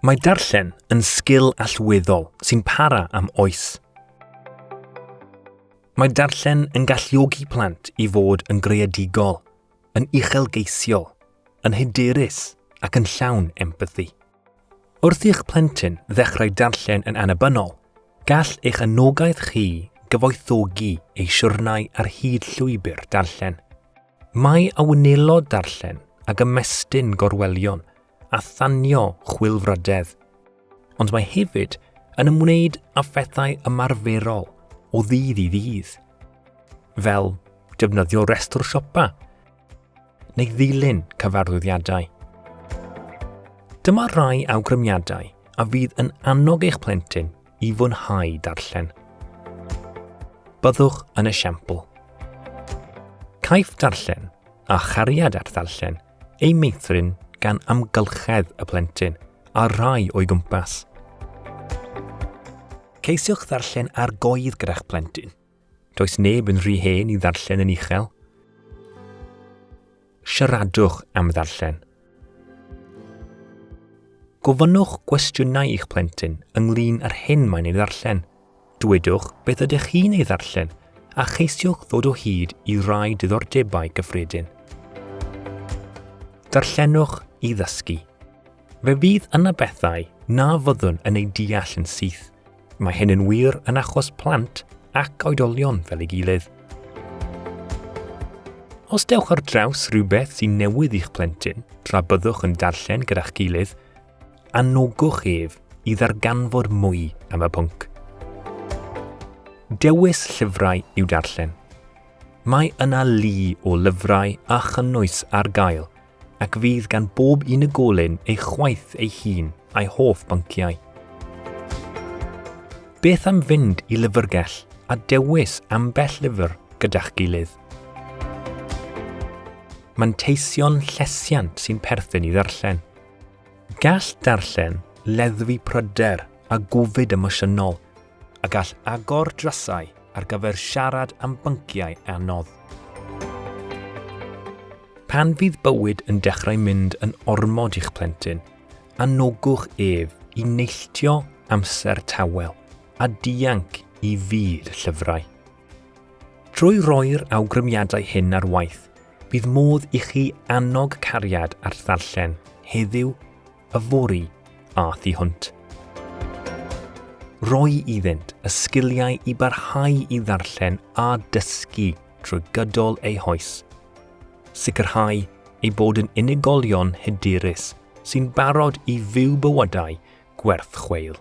Mae darllen yn sgil allweddol sy'n para am oes. Mae darllen yn galluogi plant i fod yn greadigol, yn uchelgeisiol, yn hyderus ac yn llawn empathi. Wrth i'ch plentyn ddechrau darllen yn annibynnol, gall eich anogaeth chi gyfoethogi ei siwrnau ar hyd llwybr darllen. Mae awnelod darllen ag ymestyn gorwelion a thanio chwilfrydedd, ond mae hefyd yn ymwneud â phethau ymarferol o ddydd i ddydd, fel defnyddio restr siopa neu ddilyn cyfarwyddiadau. Dyma rai awgrymiadau a fydd yn annog eich plentyn i fwynhau darllen. Byddwch yn esiampl. Caiff darllen a chariad at ddarllen ei meithrin gan amgylchedd y plentyn a rai o'i gwmpas. Ceisiwch ddarllen ar goedd gyda'ch plentyn. Does neb yn rhy hen i ddarllen yn uchel. Siaradwch am ddarllen. Gofynnwch gwestiynau i'ch plentyn ynglŷn â'r hyn mae'n ei ddarllen. Dwedwch beth ydych chi'n ei ddarllen a cheisiwch ddod o hyd i rai diddordebau gyffredin. Darllenwch i ddysgu. Fe fydd yna bethau na fyddwn yn ei deall yn syth. Mae hyn yn wir yn achos plant ac oedolion fel ei gilydd. Os dewch ar draws rhywbeth sy'n newydd i'ch plentyn tra byddwch yn darllen gyda'ch gilydd, annogwch ef i ddarganfod mwy am y pwnc. Dewis llyfrau i'w darllen. Mae yna lu o lyfrau a chynnwys ar gael, ac fydd gan bob unigolyn ei chwaith ei hun a'i hoff bynciau. Beth am fynd i lyfrgell a dewis ambell lyfr gyda'ch gilydd? Manteision llesiant sy'n perthyn i ddarllen. Gall darllen leddfu pryder a gofid emosiynol, a gall agor drysau ar gyfer siarad am bynciau anodd. Pan fydd bywyd yn dechrau mynd yn ormod i'ch plentyn, annogwch ef i neilltio amser tawel a dianc i fyd llyfrau. Trwy roi'r awgrymiadau hyn ar waith, bydd modd i chi annog cariad ar ddarllen heddiw, yfori a thu hwnt. Roi iddynt y sgiliau i barhau i ddarllen a dysgu trwy gydol ei hoes. Sicrhau ei bod yn unigolion hyderus sy'n barod i fyw bywydau gwerth chweil.